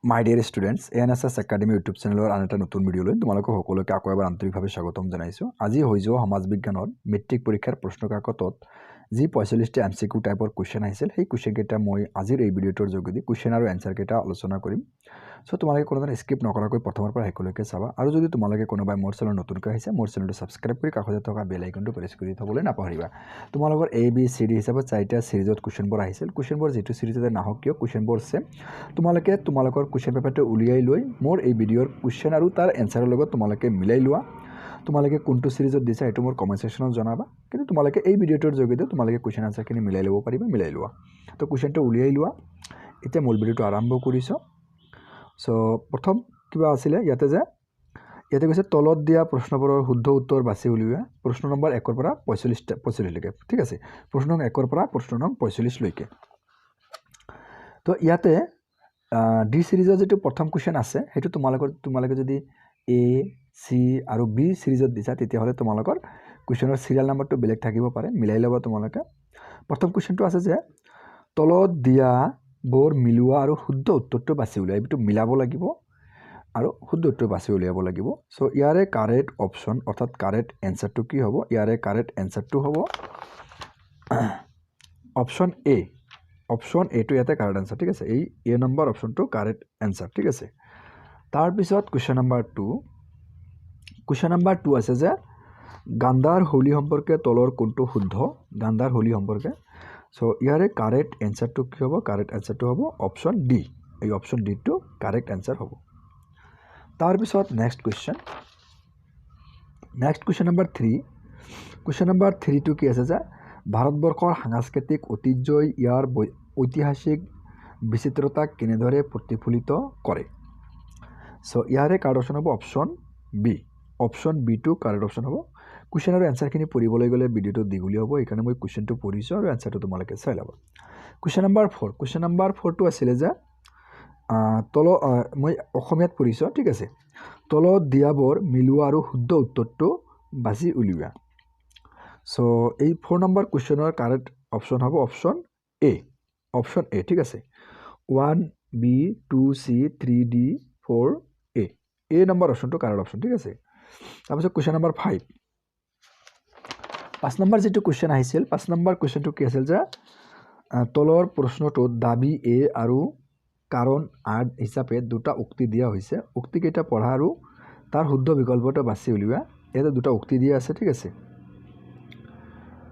মাই dear students ANSS academy YouTube চেনেলৰ আন এটা নতুন ভিডিঅ'লৈ তোমালোকক সকলোকে আকৌ এবাৰ আন্তৰিকভাৱে স্বাগতম জনাইছোঁ। আজি হৈ যোৱা সমাজ বিজ্ঞানৰ মেট্ৰিক পৰীক্ষাৰ প্ৰশ্নকাকতত যি 45টা MCQ টাইপৰ কুৱেশ্যন আহিছিল সেই কুৱেশ্যনকেইটা মই আজিৰ এই ভিডিঅ'টোৰ যোগেদি কুৱেশ্যন আৰু এনচাৰকেইটা আলোচনা কৰিম। চ' তোমালোকে কোনো ধৰণৰ স্কিপ নকৰাকৈ প্ৰথমৰ পৰা শেষলৈকে চাবা আৰু যদি তোমালোকে কোনোবাই মোৰ চেনেল নতুনকৈ আহিছে মোৰ চেনেলটো ছাবস্ক্ৰাইব কৰি কাষতে থকা বেল আইকনটো প্ৰেছ কৰি থ'বলৈ নাপাহৰিবা। তোমালোকৰ ABCD হিচাপত 4টা সিৰিজত কুৱেশ্যনবোৰ আহিছিল। কুৱেশ্যনবোৰ যিটো সিৰিজতে নাহক কিয় কুৱেশ্যনবোৰ আছে তোমালোকে তোমালোকৰ কুৱেশ্যন পেপাৰটো উলিয়াই লৈ মোৰ এই ভিডিঅ'ৰ কুৱেশ্যন আৰু তাৰ এনচাৰৰ লগত তোমালোকে মিলাই লোৱা। তোমালোকে কোনটো সিৰিজত দিছা সেইটো মোৰ কমেণ্ট ছেকশ্যনত জনাবা, কিন্তু তোমালোকে এই ভিডিঅ'টোৰ যোগেদি তোমালোকে কুৱেশ্যন আনচাৰখিনি মিলাই ল'ব পাৰিবা, মিলাই লোৱা। তো কুৱেশ্যনটো উলিয়াই লোৱা। এতিয়া মূল ভিডিঅ'টো আৰম্ভ কৰিছোঁ। চ' প্ৰথম কিবা আছিলে ইয়াতে কৈছে তলত দিয়া প্ৰশ্নবোৰৰ শুদ্ধ উত্তৰ বাছি উলিওৱা। প্ৰশ্ন নম্বৰ 1ৰ পৰা 45লৈকে, ঠিক আছে। প্ৰশ্ন নং 1ৰ পৰা প্ৰশ্ন নং 45লৈকে। তো ইয়াতে ডি সিৰিজৰ যিটো প্ৰথম কুৱেশ্যন আছে সেইটো তোমালোকে যদি A, C আৰু B সিৰিজত দিছা তেতিয়াহ'লে তোমালোকৰ কুৱেশ্যনৰ চিৰিয়েল নাম্বাৰটো বেলেগ থাকিব পাৰে, মিলাই ল'বা তোমালোকে। প্ৰথম কুৱেশ্যনটো আছে যে তলত দিয়াবোৰ মিলোৱা আৰু শুদ্ধ উত্তৰটো বাছি উলিওৱা। এইটো মিলাব লাগিব আৰু শুদ্ধ উত্তৰ বাছি উলিয়াব লাগিব। চ' ইয়াৰে কাৰেক্ট অপশ্যন অৰ্থাৎ কাৰেক্ট এনচাৰটো কি হ'ব? ইয়াৰে কাৰেক্ট এনচাৰটো হ'ব অপশ্যন A। অপশ্যন এটো ইয়াতে কাৰেক্ট এনচাৰ, ঠিক আছে। এই A নম্বৰ অপশ্যনটো কাৰেক্ট এনচাৰ, ঠিক আছে। তাৰপিছত কুৱেশ্যন নম্বৰ 2। কুৱেশ্যন নম্বৰ 2 আছে যে গান্ধাৰ হোলী সম্পৰ্কে তলৰ কোনটো শুদ্ধ? গান্ধাৰ হোলী সম্পৰ্কে। চ' ইয়াৰে কাৰেক্ট এনচাৰটো কি হ'ব? কাৰেক্ট এনচাৰটো হ'ব অপশ্যন ডি। এই অপশ্যন ডিটো কাৰেক্ট এনচাৰ হ'ব। তাৰপিছত next question number 3। Question number 3টো কি আছে যে ভাৰতবৰ্ষৰ সাংস্কৃতিক ঐতিহ্যই ইয়াৰ ঐতিহাসিক বিচিত্ৰতাক কেনেদৰে প্ৰতিফলিত কৰে? চ' ইয়াৰে কাৰেক্ট অপশ্যন হ'ব অপশ্যন বি। অপশ্যন বিটো কাৰেক্ট অপশ্যন হ'ব। কুৱেশ্যন আৰু এনচাৰখিনি পঢ়িবলৈ গ'লে ভিডিঅ'টো দীঘলীয়া হ'ব, সেইকাৰণে মই কুৱেশ্যনটো পঢ়িছোঁ আৰু এনচাৰটো তোমালোকে চাই ল'বা। Question number 4। কুৱেশ্যন নম্বৰ 4টো আছিলে যে মই অসমীয়াত পঢ়িছোঁ, ঠিক আছে। তলত দিয়াবোৰ মিলোৱা আৰু শুদ্ধ উত্তৰটো বাছি উলিওৱা। চ' এই 4 নম্বৰ কুৱেশ্যনৰ কাৰেক্ট অপশ্যন হ'ব অপশ্যন এ। অপশ্যন এ, ঠিক আছে। 1B 2C 3D 4A। এ নম্বৰ অপশ্যনটো কাৰেক্ট অপশ্যন, ঠিক আছে। তাৰপিছত কুৱেশ্যন নম্বৰ 5। 5 নম্বৰ যিটো কুৱেশ্যন আহিছিল, 5 নম্বৰ কুৱেশ্যনটো কি আছিল যে তলৰ প্ৰশ্নটোত দাবী এ আৰু কাৰণ আৰ হিচাপে দুটা উক্তি দিয়া হৈছে। উক্তিকেইটা পঢ়া আৰু তাৰ শুদ্ধ বিকল্পটো বাছি উলিওৱা। ইয়াতে দুটা উক্তি দিয়া আছে, ঠিক আছে।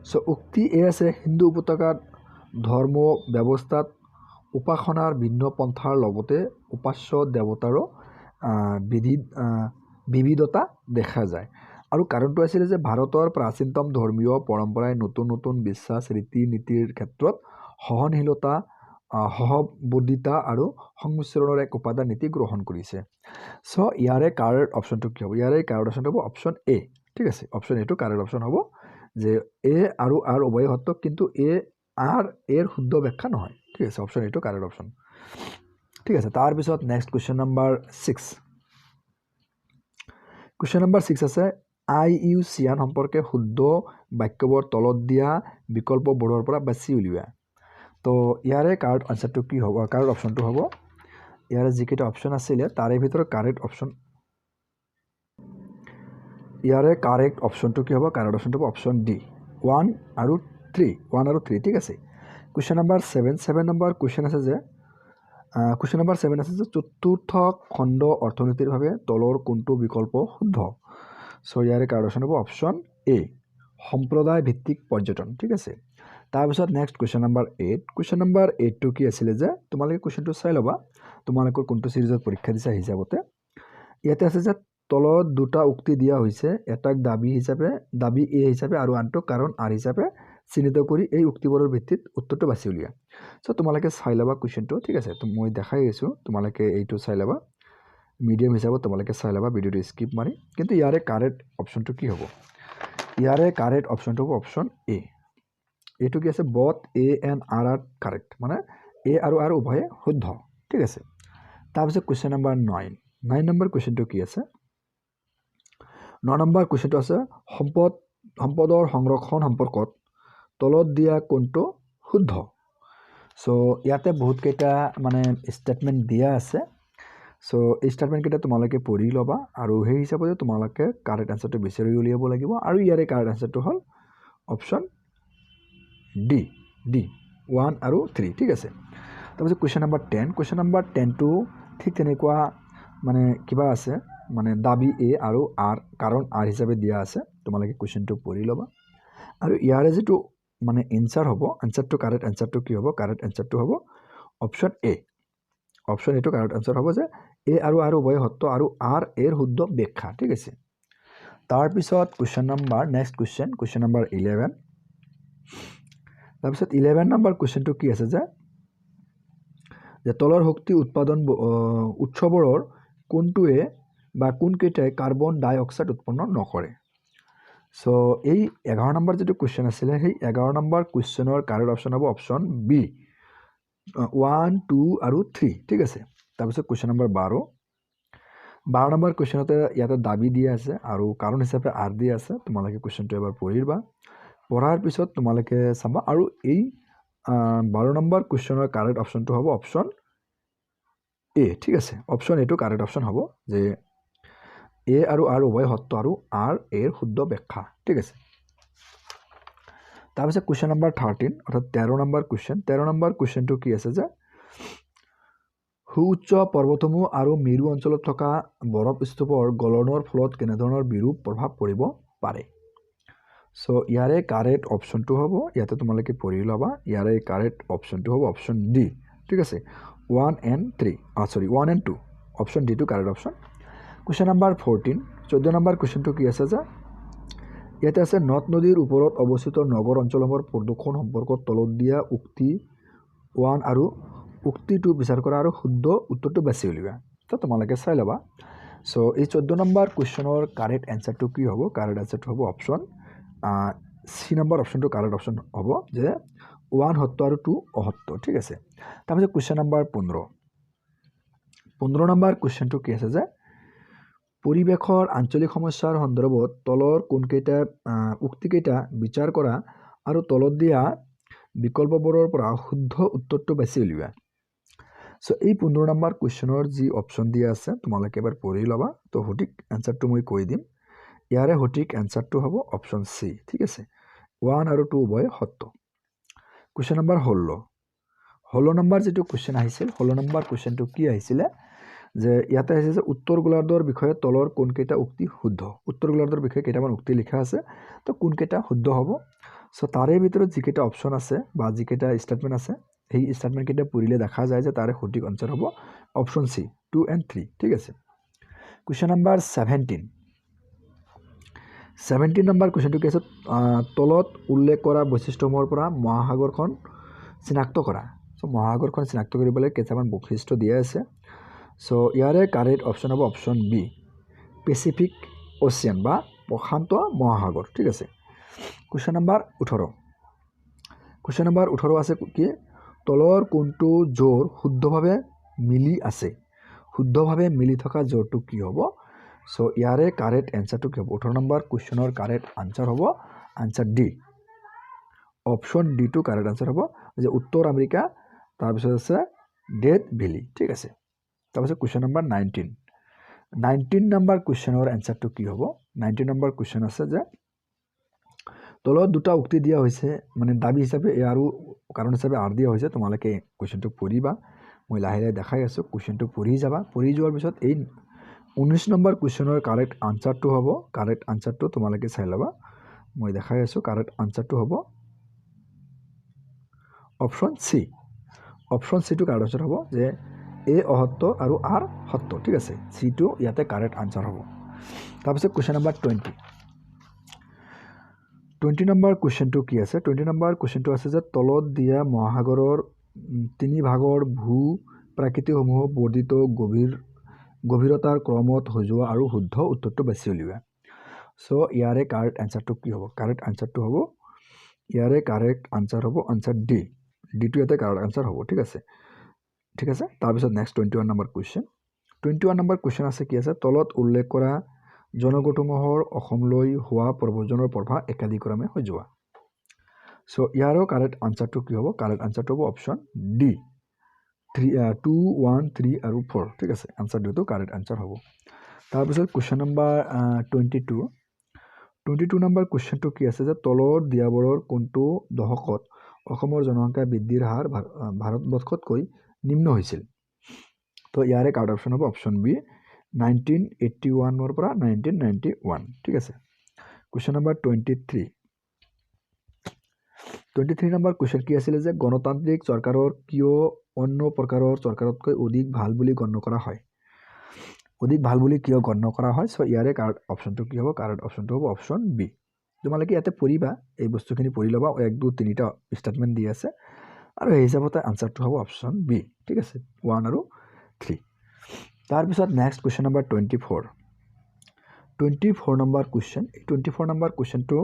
চ' উক্তি এ আছে হিন্দু উপত্যকাত ধৰ্ম ব্যৱস্থাত উপাসনাৰ ভিন্ন পন্থাৰ লগতে উপাস্য দেৱতাৰো বিবিধতা দেখা যায়। আৰু কাৰণটো আছিলে যে ভাৰতৰ প্ৰাচীনতম ধৰ্মীয় পৰম্পৰাই নতুন নতুন বিশ্বাস ৰীতি নীতিৰ ক্ষেত্ৰত সহনশীলতা সহবোধিতা আৰু সংমিশ্ৰণৰ এক উপাদান নীতি গ্ৰহণ কৰিছে। চ' ইয়াৰে কাৰেক্ট অপশ্যনটো কি হ'ব? ইয়াৰে কাৰেক্ট অপশ্যনটো হ'ব অপশ্যন এ, ঠিক আছে। অপশ্যন এটো কাৰেক্ট অপশ্যন হ'ব যে এ আৰু আৰ উভয় সত্য, কিন্তু এৰ শুদ্ধ ব্যাখ্যা নহয়, ঠিক আছে। অপশ্যন এটো কাৰেক্ট অপশ্যন, ঠিক আছে। তাৰপিছত next question number 6। Question number 6 আছে IUCN সম্পৰ্কে শুদ্ধ বাক্যবোৰ তলত দিয়া বিকল্পবোৰৰ পৰা বাছি উলিওৱা। তো ইয়াৰে কাৰেক্ট আনচাৰটো কি হ'ব? কাৰেক্ট অপশ্যনটো হ'ব ইয়াৰে যিকেইটা অপশ্যন আছিলে তাৰে ভিতৰত কাৰেক্ট অপশ্যন, ইয়াৰে কাৰেক্ট অপশ্যনটো কি হ'ব? কাৰেক্ট অপশ্যনটো হ'ব অপশ্যন ডি 1 আৰু 3, ঠিক আছে। কুৱেশ্যন নম্বৰ 7 নম্বৰ কুৱেশ্যন আছে যে কুৱেশ্যন নম্বৰ 7 আছে যে চতুৰ্থ খণ্ড অৰ্থনীতিৰ বাবে তলৰ কোনটো বিকল্প শুদ্ধ? চ' ইয়াৰে কাৰেক্ট অপশ্যন হ'ব অপশ্যন এ সম্প্ৰদায় ভিত্তিক পৰ্যটন, ঠিক আছে। তাৰপিছত next question number 8। Question number 8টো কি আছিলে যে তোমালোকে কুৱেশ্যনটো চাই ল'বা তোমালোকৰ কোনটো চিৰিজত পৰীক্ষা দিছা হিচাপতে। ইয়াতে আছে যে তলত দুটা উক্তি দিয়া হৈছে, এটাক দাবী এ হিচাপে আৰু আনটোক কাৰণ আৰ হিচাপে চিহ্নিত কৰি এই উক্তিবোৰৰ ভিত্তিত উত্তৰটো বাছি উলিওৱা। চ' তোমালোকে চাই ল'বা কুৱেশ্যনটো, ঠিক আছে। মই দেখাই আছোঁ, তোমালোকে এইটো চাই ল'বা মিডিয়াম হিচাপত তোমালোকে চাই ল'বা ভিডিঅ'টো স্কিপ মাৰি। কিন্তু ইয়াৰে কাৰেক্ট অপশ্যনটো কি হ'ব? ইয়াৰে কাৰেক্ট অপশ্যনটো হ'ব অপশ্যন এ। এইটো কি আছে? Both A and R R correct, মানে এ আৰু আৰ উভয়ে শুদ্ধ, ঠিক আছে। তাৰপিছত কুৱেশ্যন নম্বৰ 9 নম্বৰ কুৱেশ্যনটো কি আছে? 9 নম্বৰ কুৱেশ্যনটো আছে সম্পদৰ সংৰক্ষণ সম্পৰ্কত তলত দিয়া কোনটো শুদ্ধ? চ' ইয়াতে বহুতকেইটা মানে ষ্টেটমেণ্ট দিয়া আছে। সো এই স্টেটমেন্টকেইটা তোমালোকে পঢ়ি ল'বা আৰু সেই হিচাপতে তোমালোকে কাৰেক্ট আনসাৰটো বিচাৰি উলিয়াব লাগিব আৰু ইয়াৰে কাৰেক্ট আনসাৰটো হ'ল অপশ্যন ডি 1 আৰু 3 ঠিক আছে তাৰপিছত কুৱেশ্যন নম্বৰ 10 কুৱেশ্যন নম্বৰ 10টো ঠিক তেনেকুৱা মানে কিবা আছে মানে দাবী এ আৰু আৰ কাৰণ আৰ হিচাপে দিয়া আছে তোমালোকে কুৱেশ্যনটো পঢ়ি ল'বা আৰু ইয়াৰে যেটো মানে এনসাৰ হ'ব আনসাৰটো কাৰেক্ট আনসাৰটো কি হ'ব কাৰেক্ট আনসাৰটো হ'ব অপশ্যন এ অপশ্যন এটো কাৰেক্ট আনসাৰ হ'ব যে এ আৰু আৰ উভয় সত্য আৰু আৰ এৰ শুদ্ধ ব্যাখ্যা ঠিক আছে তাৰ পিছত question number next question number 11 তাৰ পিছত 11 নম্বৰ কোৱেশ্চনটো কি আছে যে তলৰ শক্তি উৎপাদন উৎসৱৰ কোনটোৱে বা কোনকেইটাই কাৰ্বন ডাই অক্সাইড উৎপন্ন নকৰে সো এই 11 নম্বৰ যেটো কোৱেশ্চন আছিল সেই 11 নম্বৰ কোৱেশ্চনৰ কাৰেক্ট অপশ্যন হ'ব অপশ্যন বি 1 2 আৰু 3 ঠিক আছে তাৰপিছত কোৱেশ্চন নম্বৰ 12 নম্বৰ কোৱেশ্চনতে ইয়াতে দাবী দিয়া আছে আৰু কাৰণ হিচাপে আৰ দিয়া আছে তোমালোকে কোৱেশ্চনটো এবাৰ পঢ়িবা পঢ়াৰ পিছত তোমালোকে চাবা আৰু এই 12 নম্বৰ কোৱেশ্চনৰ কাৰেক্ট অপশ্যনটো হ'ব অপশ্যন এ ঠিক আছে অপশ্যন এটো কাৰেক্ট অপশ্যন হ'ব যে এ আৰু আৰ উভয় সত্য আৰু আৰ এৰ শুদ্ধ ব্যাখ্যা ঠিক আছে তাৰপিছত কোৱেশ্চন নম্বৰ 13 অৰ্থাৎ 13 নম্বৰ কোৱেশ্চনটো কি আছে যে সুউচ্চ পৰ্বতসমূহ আৰু মেৰু অঞ্চলত থকা বৰফ স্তূপৰ গলনৰ ফলত কেনেধৰণৰ বিৰূপ প্ৰভাৱ পৰিব পাৰে সো ইয়াৰে কাৰেক্ট অপশ্যনটো হ'ব ইয়াতে তোমালোকে পঢ়ি ল'বা ইয়াৰে কাৰেক্ট অপশ্যনটো হ'ব অপশ্যন ডি ঠিক আছে 1 and 2 option D two correct option question number 14 14 number কোৱেশ্চনটো কি আছে যে ইয়াতে আছে নদ নদীৰ ওপৰত অৱস্থিত নগৰ অঞ্চলসমূহৰ প্ৰদূষণ সম্পৰ্কত তলত দিয়া উক্তি 1 আৰু উক্তি 2 বিচাৰ কৰা আৰু শুদ্ধ উত্তৰটো বাছি উলিওৱা তো তোমালোকে চাই ল'বা সো এই 14 নম্বৰ কোৱেশ্চনৰ কাৰেক্ট এনসাৰটো কি হ'ব কাৰেক্ট এনসাৰটো হ'ব অপশ্যন সি নম্বৰ অপশ্যনটো কাৰেক্ট অপশ্যন হ'ব যে 1 সত্য আৰু 2 অসত্য ঠিক আছে তাৰপিছত কোৱেশ্চন নম্বৰ 15 নম্বৰ কোৱেশ্চনটো কি আছে যে পৰিবেশৰ আঞ্চলিক সমস্যাৰ সন্দৰ্ভত তলৰ কোনকেইটা উক্তিকেইটা বিচাৰ কৰা আৰু তলত দিয়া বিকল্পবোৰৰ পৰা শুদ্ধ উত্তৰটো বাছি উলিওৱা সো এই 15 নম্বৰ কোৱেশ্চনৰ যি অপশ্যন দিয়া আছে তোমালোকে এবাৰ পঢ়ি ল'বা তো সঠিক এনসাৰটো মই কৈ দিম ইয়াৰে সঠিক এনসাৰটো হ'ব অপশ্যন সি ঠিক আছে 1 আৰু 2 উভয় সত্য কোৱেশ্চন নম্বৰ 16 নম্বৰ যেটো কোৱেশ্চন আহিছিল 16 নম্বৰ কোৱেশ্চনটো কি আহিছিলে যে ইয়াতে আছে যে উত্তৰ গোলাৰ্ধৰ বিষয়ে তলৰ কোনকেইটা উক্তি শুদ্ধ উত্তৰ গোলাৰ্ধৰ বিষয়ে কেইটামান উক্তি লিখা আছে তো কোনকেইটা শুদ্ধ হ'ব সো তাৰে ভিতৰত যিকেইটা অপশ্যন আছে বা যিকেইটা ষ্টেটমেন্ট আছে এই ষ্টেটমেন্ট কেইটা পঢ়িলে দেখা যায় যে তাৰে সঠিক আনসাৰ হ'ব অপশ্যন সি 2 and 3 ঠিক আছে কোৱেশ্চন নম্বৰ 17 নম্বৰ কোৱেশ্চনটো কি আছে তলত উল্লেখ কৰা বৈশিষ্ট্যসমূহৰ পৰা মহাসাগৰখন চিনাক্ত কৰা সো মহাসাগৰখন চিনাক্ত কৰিবলৈ কেইটামান বৈশিষ্ট্য দিয়া আছে সো ইয়াৰে কাৰেক্ট অপশ্যন হ'ব অপশ্যন বি পেচিফিক ওচিয়ান বা প্ৰশান্ত মহাসাগৰ ঠিক আছে কোৱেশ্চন নম্বৰ 18 আছে কি তলৰ কোনটো জোৰ শুদ্ধভাৱে মিলি থকা জোৰটো কি হ'ব সো ইয়াৰে কাৰেক্ট এনসাৰটো কি হ'ব 18 নম্বৰ কোৱেশ্চনৰ কাৰেক্ট আনসাৰ হ'ব answer D option D two correct answer হ'ব যে উত্তৰ আমেৰিকা তাৰপিছত আছে ডেথ ভেলি ঠিক আছে তাৰপিছত কোৱেশ্চন নম্বৰ 19 নম্বৰ কোৱেশ্চনৰ এনসাৰটো কি হ'ব 19 নম্বৰ কোৱেশ্চন আছে যে তলত দুটা উক্তি দিয়া হৈছে মানে দাবী হিচাপে এ আৰু কাৰণ হিচাপে আৰ দিয়া হৈছে তোমালোকে কোৱেশ্চনটো পঢ়িবা মই লাহে লাহে দেখাই আছো কোৱেশ্চনটো পঢ়ি যাবা পঢ়ি যোৱাৰ পিছত এই 19 নম্বৰ কোৱেশ্চনৰ কাৰেক্ট আনসাৰটো হ'ব কাৰেক্ট আনসাৰটো তোমালোকে চাই ল'বা মই দেখাই আছো কাৰেক্ট আনসাৰটো হ'ব অপশ্যন সি টু কাৰেক্ট আনসাৰ হ'ব যে এ অসত্য আৰু আৰ সত্য ঠিক আছে সি টু ইয়াতে কাৰেক্ট আনসাৰ হ'ব তাৰপিছত কোৱেশ্চন নম্বৰ 20 নম্বৰ কোৱেশ্চনটো কি আছে 20 নম্বৰ কোৱেশ্চনটো আছে যে তলত দিয়া মহাসাগৰৰ তিনি ভাগৰ ভূ প্ৰাকৃতিকসমূহ বৰ্ধিত গভীৰতাৰ ক্ৰমত সজোৱা আৰু শুদ্ধ উত্তৰটো বাছি উলিওৱা সো ইয়াৰে কাৰেক্ট আনসাৰটো কি হ'ব কাৰেক্ট আনসাৰটো হ'ব ইয়াৰে কাৰেক্ট আনসাৰ হ'ব আনসাৰ ডি টু ইয়াতে কাৰেক্ট আনসাৰ হ'ব ঠিক আছে তাৰপিছত নেক্সট 21 নম্বৰ কোৱেশ্চন আছে কি আছে তলত উল্লেখ কৰা জনগোষ্ঠীসমূহৰ অসমলৈ হোৱা প্ৰব্ৰজনৰ প্ৰভাৱ একাধিক্ৰমে সজোৱা সো ইয়াৰো কাৰেক্ট আনসাৰটো কি হ'ব কাৰেক্ট আনসাৰটো হ'ব অপশ্যন ডি 2 1 3 আৰু 4 ঠিক আছে আনসাৰ দুটো কাৰেক্ট আনসাৰ হ'ব তাৰপিছত কোৱেশ্চন নম্বৰ 22 নম্বৰ কোৱেশ্চনটো কি আছে যে তলৰ দিয়াবোৰৰ কোনটো দশকত অসমৰ জনসংখ্যা বৃদ্ধিৰ হাৰ ভাৰতবৰ্ষতকৈ নিম্ন হৈছিল তো ইয়াৰে কাৰেক্ট অপশ্যন হ'ব অপশ্যন বি 1981 পৰা 1991 ঠিক আছে কোৱেশ্চন নম্বৰ 23 নম্বৰ কোৱেশ্চন কি আছিল যে গণতান্ত্ৰিক চৰকাৰৰ কিয় অন্য প্ৰকাৰৰ চৰকাৰতকৈ অধিক ভাল বুলি গণ্য কৰা হয় সো ইয়াৰে কাৰেক্ট অপশ্যনটো কি হ'ব কাৰেক্ট অপশ্যনটো হ'ব অপশ্যন বি তোমালোকে ইয়াতে পঢ়িবা এই বস্তুখিনি পঢ়ি ল'বা 1 2 3টা ষ্টেটমেণ্ট দি আছে আৰু এই হিচাপতে আনসাৰটো হ'ব অপশ্যন বি ঠিক আছে 1 আৰু 3 তাৰপিছত next question number 24 number question এই 24 নম্বৰ কোৱেশ্চনটো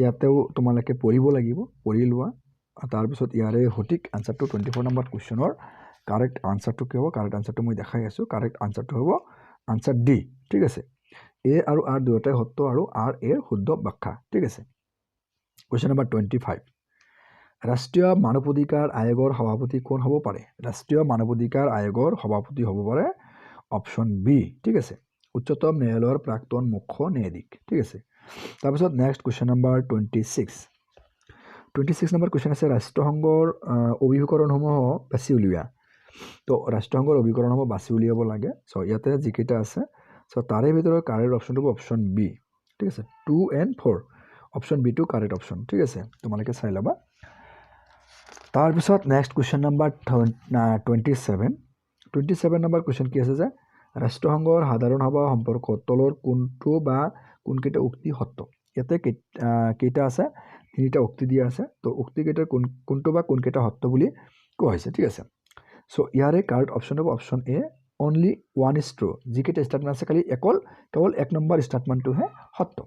ইয়াতেও তোমালোকে পঢ়িব লাগিব পঢ়ি লোৱা তাৰপিছত ইয়াৰে সঠিক আনসাৰটো 24 নম্বৰ কোৱেশ্চনৰ কাৰেক্ট আনসাৰটো কি হ'ব কাৰেক্ট আনসাৰটো মই দেখাই আছোঁ কাৰেক্ট আনসাৰটো হ'ব আনসাৰ ডি ঠিক আছে এ আৰু আৰ দুয়োটাই সত্য আৰু আৰ এৰ শুদ্ধ ব্যাখ্যা ঠিক আছে কোৱেশ্চন নম্বৰ 25 ৰাষ্ট্ৰীয় মানৱ অধিকাৰ আয়োগৰ সভাপতি কোন হ'ব পাৰে ৰাষ্ট্ৰীয় মানৱ অধিকাৰ আয়োগৰ সভাপতি হ'ব পাৰে অপশ্যন বি ঠিক আছে উচ্চতম ন্যায়ালয়ৰ প্ৰাক্তন মুখ্য ন্যায়াধীশ ঠিক আছে তাৰপিছত next question number 26 number question আছে ৰাষ্ট্ৰসংঘৰ অভিকৰণসমূহ বাছি উলিওৱা তো ৰাষ্ট্ৰসংঘৰ অভিকৰণসমূহ বাছি উলিয়াব লাগে সো ইয়াতে যিকেইটা আছে সো তাৰে ভিতৰত কাৰেক্ট অপশ্যনটো হ'ব অপশ্যন বি ঠিক আছে 2 and 4 option B to correct option ঠিক আছে তোমালোকে চাই ল'বা তাৰপিছত নেক্সট কোৱেশ্চন নম্বৰ 27 নম্বৰ কোৱেশ্চন কি আছে যে ৰাষ্ট্ৰসংঘৰ সাধাৰণ সভা সম্পৰ্কত তলৰ কোনটো বা কোনকেইটা উক্তি সত্য ইয়াতে কেইটা আছে তিনিটা উক্তি দিয়া আছে তো উক্তিকেইটাৰ কোনটো বা কোনকেইটা সত্য বুলি কোৱা হৈছে ঠিক আছে সো ইয়াৰে কাৰেক্ট অপশ্যন হ'ব option A only 1 is true যিকেইটা ষ্টেটমেণ্ট আছে কেৱল 1 নম্বৰ ষ্টেটমেণ্টটোহে সত্য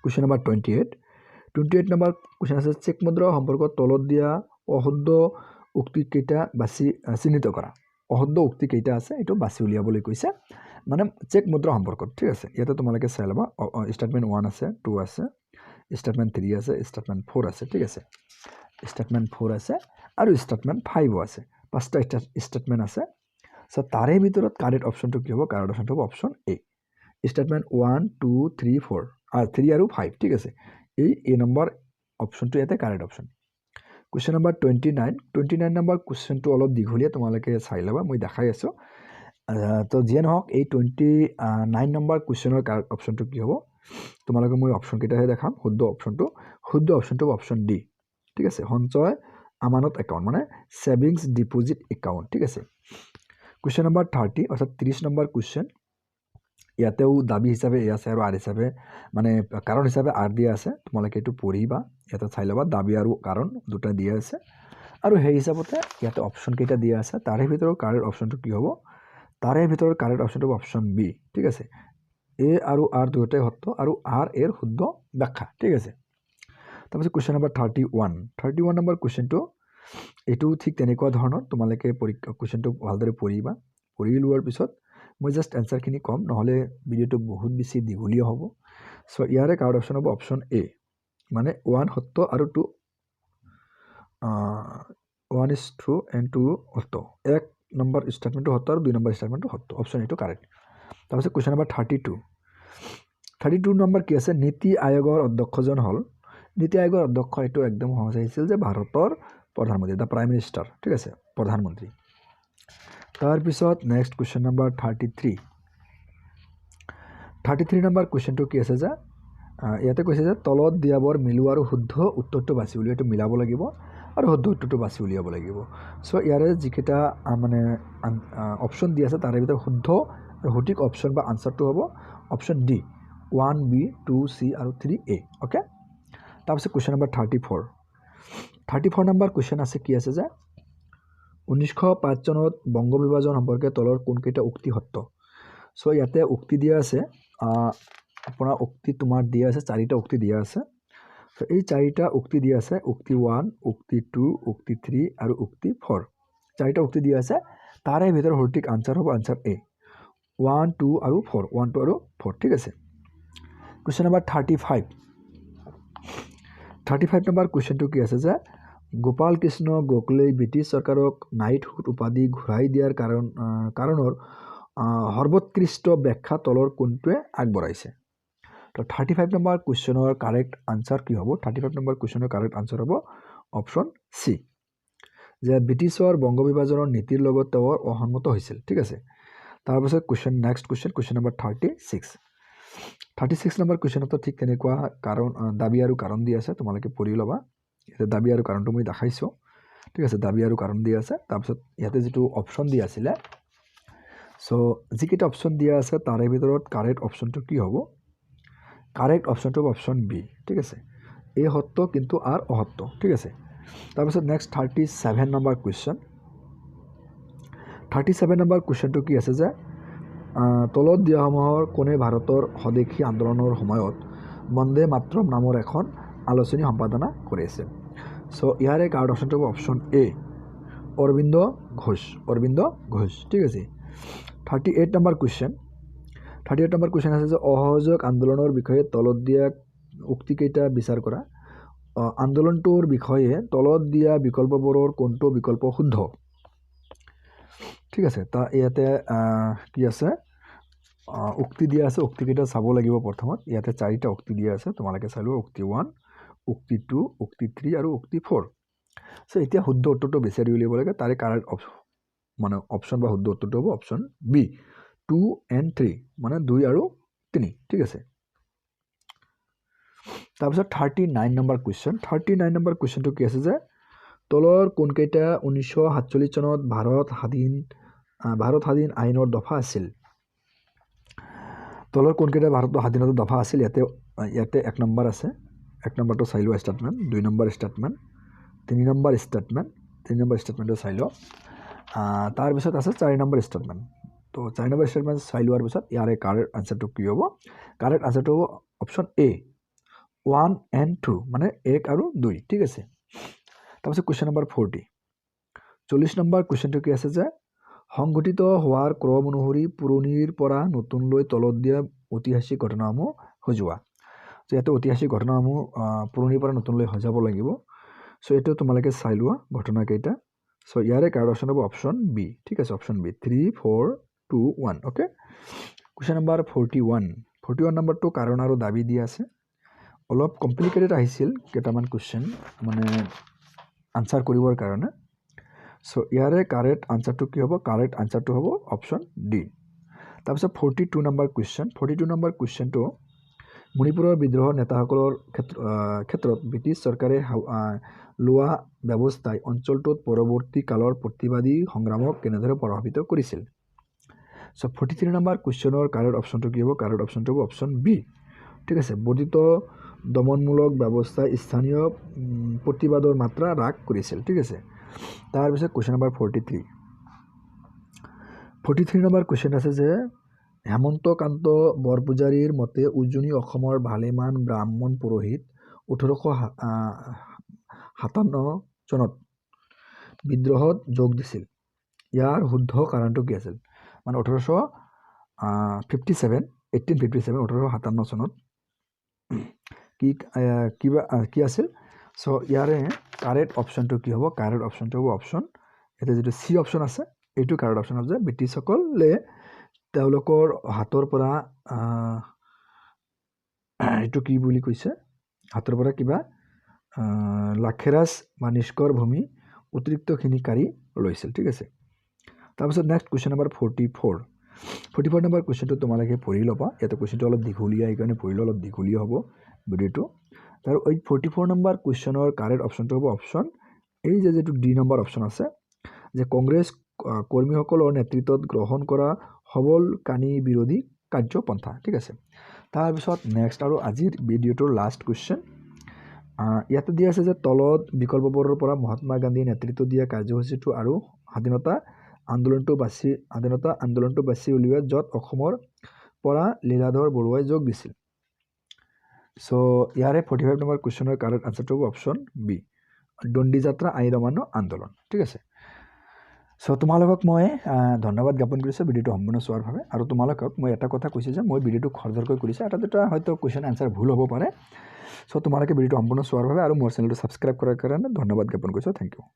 কোৱেশ্চন নম্বৰ 28 নম্বৰ কোৱেশ্চন আছে চেক মুদ্ৰা সম্পৰ্কত তলত দিয়া অশুদ্ধ উক্তি কেইটা বাছি চিহ্নিত কৰা অশুদ্ধ উক্তি কেইটা আছে এইটো বাছি উলিয়াবলৈ কৈছে মানে চেক মুদ্ৰা সম্পৰ্কত ঠিক আছে ইয়াতে তোমালোকে চাই ল'বা ষ্টেটমেণ্ট 1 আছে 2 আছে ষ্টেটমেণ্ট 3 আছে ষ্টেটমেণ্ট 4 আছে ঠিক আছে ষ্টেটমেণ্ট 4 আছে আৰু ষ্টেটমেণ্ট 5 আছে পাঁচটা ষ্টেটমেণ্ট আছে সো তাৰে ভিতৰত কাৰেক্ট অপশ্যনটো কি হ'ব কাৰেক্ট অপশ্যনটো হ'ব অপশ্যন এ ষ্টেটমেণ্ট 1 2 3 4 আৰু 3 আৰু 5 ঠিক আছে এই এ নম্বৰ অপশ্যনটো ইয়াতে correct option question number 29 number কোৱেশ্চনটো অলপ দীঘলীয়া তোমালোকে চাই ল'বা মই দেখাই আছোঁ তো যিয়ে নহওক এই 29 নম্বৰ কুৱেশ্যনৰ কাৰেক্ট অপশ্যনটো কি হ'ব তোমালোকে মই অপশ্যনকেইটাহে দেখাম শুদ্ধ অপশ্যনটো অপশ্যন ডি ঠিক আছে সঞ্চয় আমানত একাউণ্ট মানে ছেভিংছ ডিপজিট একাউণ্ট ঠিক আছে কুৱেশ্যন নম্বৰ 30 অৰ্থাৎ 30 নম্বৰ কুৱেশ্যন ইয়াতেও দাবী হিচাপে এ আছে আৰু আৰ হিচাপে মানে কাৰণ হিচাপে আৰ দিয়া আছে তোমালোকে এইটো পঢ়িবা ইয়াতে চাই ল'বা দাবী আৰু কাৰণ দুটা দিয়া আছে আৰু সেই হিচাপতে ইয়াতে অপশ্যন কেইটা দিয়া আছে তাৰে ভিতৰত কাৰেক্ট অপশ্যনটো কি হ'ব তাৰে ভিতৰত কাৰেক্ট অপশ্যনটো হ'ব অপশ্যন বি ঠিক আছে এ আৰু আৰ দুয়োটাই সত্য আৰু আৰ এৰ শুদ্ধ ব্যাখ্যা ঠিক আছে তাৰপিছত কুৱেশ্যন নম্বৰ 31 নম্বৰ কুৱেশ্যনটো এইটো ঠিক তেনেকুৱা ধৰণৰ তোমালোকে কুৱেশ্যনটো ভালদৰে পঢ়ি লোৱাৰ পিছত মই জাষ্ট এনচাৰখিনি ক'ম নহ'লে ভিডিঅ'টো বহুত বেছি দীঘলীয়া হ'ব সো ইয়াৰে কাৰেক্ট অপশ্যন হ'ব অপশ্যন এ মানে 1 সত্য আৰু 2 1 is true and 2 সত্য 1 নম্বৰ ষ্টেটমেণ্টটো সত্য আৰু 2 নম্বৰ ষ্টেটমেণ্টটো সত্য অপশ্যন এইটো কাৰেক্ট তাৰপিছত কুৱেশ্যন নম্বৰ 32 নম্বৰ কি আছে নীতি আয়োগৰ অধ্যক্ষজন হ'ল নীতি আয়োগৰ অধ্যক্ষ এইটো একদম সহজ আহিছিল যে ভাৰতৰ প্ৰধানমন্ত্ৰী দ্য প্ৰাইম মিনিষ্টাৰ ঠিক আছে প্ৰধানমন্ত্ৰী তাৰপিছত নেক্সট কুৱেশ্যন নম্বৰ 33 নম্বৰ কুৱেশ্যনটো কি আছে যে ইয়াতে কৈছে যে তলত দিয়াবৰ মিলোৱা আৰু শুদ্ধ উত্তৰটো বাছি উলিয়াই এইটো মিলাব লাগিব আৰু শুদ্ধ উত্তৰটো বাছি উলিয়াব লাগিব সো ইয়াৰে যিকেইটা মানে অপশ্যন দি আছে তাৰে ভিতৰত শুদ্ধ আৰু সঠিক অপশ্যন বা আনচাৰটো হ'ব অপশ্যন ডি 1B 2C আৰু 3A অ'কে তাৰপিছত কুৱেশ্যন নম্বৰ 34 নম্বৰ কুৱেশ্যন আছে কি আছে যে 1905 চনত বংগ বিভাজন সম্পৰ্কে তলৰ কোনকেইটা উক্তি সত্য সো ইয়াতে উক্তি দিয়া আছে আপোনাৰ উক্তি তোমাৰ দিয়া আছে 4টা উক্তি দিয়া আছে সো এই 4টা উক্তি দিয়া আছে উক্তি 1 উক্তি 2 উক্তি 3 আৰু উক্তি 4 4টা উক্তি দিয়া আছে তাৰে ভিতৰত সঠিক আনচাৰ হ'ব আনচাৰ এ 1 2 আৰু 4 ঠিক আছে কুৱেশ্যন নম্বৰ 35 নম্বৰ কুৱেশ্যনটো কি আছে যে গোপাল কৃষ্ণ গোখলেই ব্ৰিটিছ চৰকাৰক নাইটহুড উপাধি ঘূৰাই দিয়াৰ কাৰণৰ সৰ্বোৎকৃষ্ট ব্যাখ্যা তলৰ কোনটোৱে আগবঢ়াইছে তো 35 নম্বৰ কুৱেশ্যনৰ কাৰেক্ট আনচাৰ কি হ'ব 35 নম্বৰ কুৱেশ্যনৰ কাৰেক্ট আনচাৰ হ'ব অপশ্যন চি যে ব্ৰিটিছৰ বংগ বিভাজনৰ নীতিৰ লগত তেওঁৰ অসন্মত হৈছিল ঠিক আছে তাৰপিছত নেক্সট কুৱেশ্যন নম্বৰ 36 নম্বৰ কুৱেশ্যনতো ঠিক তেনেকুৱা কাৰণ দাবী আৰু কাৰণ দি আছে তোমালোকে পঢ়ি ল'বা ইয়াতে দাবী আৰু কাৰণটো মই দেখাইছোঁ ঠিক আছে দাবী আৰু কাৰণ দি আছে তাৰপিছত ইয়াতে যিটো অপশ্যন দি আছিলে চ' যিকেইটা অপশ্যন দিয়া আছে তাৰে ভিতৰত কাৰেক্ট অপশ্যনটো কি হ'ব কাৰেক্ট অপশ্যনটো হ'ব অপশ্যন বি ঠিক আছে এই সত্য কিন্তু আৰু অসত্য ঠিক আছে তাৰপিছত নেক্সট 37 নম্বৰ কুৱেশ্যন 37 নম্বৰ কুৱেশ্যনটো কি আছে যে তলত দিয়াসমূহৰ কোনে ভাৰতৰ স্বদেশী আন্দোলনৰ সময়ত বন্দে মাতৰম নামৰ এখন আলোচনী সম্পাদনা কৰিছিল চ' ইয়াৰে কাৰেক্ট অপশ্যনটো হ'ব অপশ্যন এ অৰবিন্দ ঘোষ ঠিক আছে 38 নম্বৰ কুৱেশ্যন আছে যে অসহযোগ আন্দোলনৰ বিষয়ে তলত দিয়া উক্তিকেইটা বিচাৰ কৰা আন্দোলনটোৰ বিষয়ে তলত দিয়া বিকল্পবোৰৰ কোনটো বিকল্প শুদ্ধ ঠিক আছে তা ইয়াতে কি আছে উক্তি দিয়া আছে উক্তিকেইটা চাব লাগিব প্ৰথমত ইয়াতে 4টা উক্তি দিয়া আছে তোমালোকে চাই লোৱা উক্তি 1 উক্তি 2 উক্তি 3 আৰু উক্তি 4 চ' এতিয়া শুদ্ধ উত্তৰটো বিচাৰি উলিয়াব লাগে তাৰে কাৰেক্ট মানে অপশ্যন বা শুদ্ধ উত্তৰটো হ'ব অপশ্যন বি 2 and 3 মানে 2 আৰু 3 ঠিক আছে তাৰপিছত 39 নম্বৰ কুৱেশ্যনটো কি আছে যে তলৰ কোনকেইটা 1947 চনত ভাৰত স্বাধীন আইনৰ দফা আছিল তলৰ কোনকেইটা ভাৰতৰ স্বাধীনতাৰ দফা আছিল ইয়াতে 1 নম্বৰ আছে 1 নম্বৰটো চাই লোৱা ষ্টেটমেণ্ট 2 নম্বৰ ষ্টেটমেণ্ট 3 নম্বৰ ষ্টেটমেণ্টটো চাই লোৱা তাৰপিছত আছে 4 নম্বৰ ষ্টেটমেণ্ট তো 4 নম্বৰ ষ্টেটমেণ্ট চাই লোৱাৰ পিছত ইয়াৰে কাৰেক্ট আনচাৰটো কি হ'ব কাৰেক্ট আনচাৰটো হ'ব অপশ্যন এ 1 and 2 মানে 1 আৰু 2 ঠিক আছে তাৰপিছত কুৱেশ্যন নম্বৰ 40 নম্বৰ কুৱেশ্যনটো কি আছে যে সংঘটিত হোৱাৰ ক্ৰম অনুসৰি পুৰণিৰ পৰা নতুনলৈ তলত দিয়া ঐতিহাসিক ঘটনাসমূহ সজোৱা চ' ইয়াতে ঐতিহাসিক ঘটনাসমূহ পুৰণিৰ পৰা নতুনলৈ সজাব লাগিব চ' এইটো তোমালোকে চাই লোৱা ঘটনাকেইটা চ' ইয়াৰে কাৰেক্ট অপশ্যন হ'ব অপশ্যন বি ঠিক আছে অপশ্যন বি 3 4 2 1 অ'কে কুৱেশ্যন নম্বৰ 41 নম্বৰটো কাৰণ আৰু দাবী দিয়া আছে অলপ কমপ্লিকেটেড আহিছিল কেইটামান কুৱেশ্যন মানে আনচাৰ কৰিবৰ কাৰণে চ' ইয়াৰে কাৰেক্ট আনচাৰটো কি হ'ব কাৰেক্ট আনচাৰটো হ'ব অপশ্যন ডি তাৰপিছত 42 নম্বৰ কুৱেশ্যনটো মণিপুৰৰ বিদ্ৰোহৰ নেতাসকলৰ ক্ষেত্ৰত ব্ৰিটিছ চৰকাৰে লোৱা ব্যৱস্থাই অঞ্চলটোত পৰৱৰ্তী কালৰ প্ৰতিবাদী সংগ্ৰামক কেনেদৰে প্ৰভাৱিত কৰিছিল চ' 43 নম্বৰ কুৱেশ্যনৰ কাৰেক্ট অপশ্যনটো কি হ'ব কাৰেক্ট অপশ্যনটো হ'ব অপশ্যন বি ঠিক আছে বৰ্ধিত দমনমূলক ব্যৱস্থাই স্থানীয় প্ৰতিবাদৰ মাত্ৰা হ্ৰাস কৰিছিল ঠিক আছে তাৰপিছত কুৱেশ্যন নম্বৰ 43 নম্বৰ কুৱেশ্যন আছে যে হেমন্তকান্ত বৰপূজাৰীৰ মতে উজনি অসমৰ ভালেমান ব্ৰাহ্মণ পুৰোহিত 1857 চনত বিদ্ৰোহত যোগ দিছিল ইয়াৰ শুদ্ধ কাৰণটো কি আছিল মানে 1857 চনত কি আছিল চ' ইয়াৰে কাৰেক্ট অপশ্যনটো কি হ'ব কাৰেক্ট অপশ্যনটো হ'ব অপশ্যন ইয়াতে যিটো চি অপশ্যন আছে এইটো কাৰেক্ট অপশ্যন হ'ব যে ব্ৰিটিছসকলে তেওঁলোকৰ হাতৰ পৰা এইটো কি বুলি কৈছে হাতৰ পৰা কিবা লাখেৰাজ বা নিষ্কৰ ভূমি অতিৰিক্তখিনি কাঢ়ি লৈছিল ঠিক আছে তাৰপিছত নেক্সট কুৱেশ্যন নম্বৰ 44 নম্বৰ কুৱেশ্যনটো তোমালোকে পঢ়ি ল'বা ইয়াতে কুৱেশ্যনটো অলপ দীঘলীয়া সেইকাৰণে পঢ়িলে অলপ দীঘলীয়া হ'ব ভিডিঅ'টো আৰু এই 44 নম্বৰ কুৱেশ্যনৰ কাৰেক্ট অপশ্যনটো হ'ব অপশ্যন এই যিটো ডি নম্বৰ অপশ্যন আছে যে কংগ্ৰেছ কৰ্মীসকলৰ নেতৃত্বত গ্ৰহণ কৰা সবল কানি বিৰোধী কাৰ্যপন্থা ঠিক আছে তাৰপিছত নেক্সট আৰু আজিৰ ভিডিঅ'টোৰ লাষ্ট কুৱেশ্যন ইয়াতে দিয়া আছে যে তলত বিকল্পবোৰৰ পৰা মহাত্মা গান্ধীয়ে নেতৃত্ব দিয়া কাৰ্যসূচীটো আৰু স্বাধীনতা আন্দোলনটো বাছি উলিওৱা য'ত অসমৰ পৰা লীলাধৰ বৰুৱাই যোগ দিছিল চ' ইয়াৰে 45 নম্বৰ কুৱেশ্যনৰ কাৰেক্ট আনচাৰটো হ'ব অপশ্যন বি দণ্ডি যাত্ৰা আইন অমান্য আন্দোলন ঠিক আছে চ' তোমালোকক মই ধন্যবাদ জ্ঞাপন কৰিছোঁ ভিডিঅ'টো সম্পূৰ্ণ চোৱাৰ বাবে আৰু তোমালোকক মই এটা কথা কৈছোঁ যে মই ভিডিঅ'টো খৰধৰকৈ কৰিছোঁ এটা দুটা হয়তো কুৱেশ্যন আনচাৰ ভুল হ'ব পাৰে চ' তোমালোকে ভিডিঅ'টো সম্পূৰ্ণ চোৱাৰ বাবে আৰু মোৰ চেনেলটো ছাবস্ক্ৰাইব কৰাৰ কাৰণে ধন্যবাদ জ্ঞাপন কৰিছোঁ। Thank U.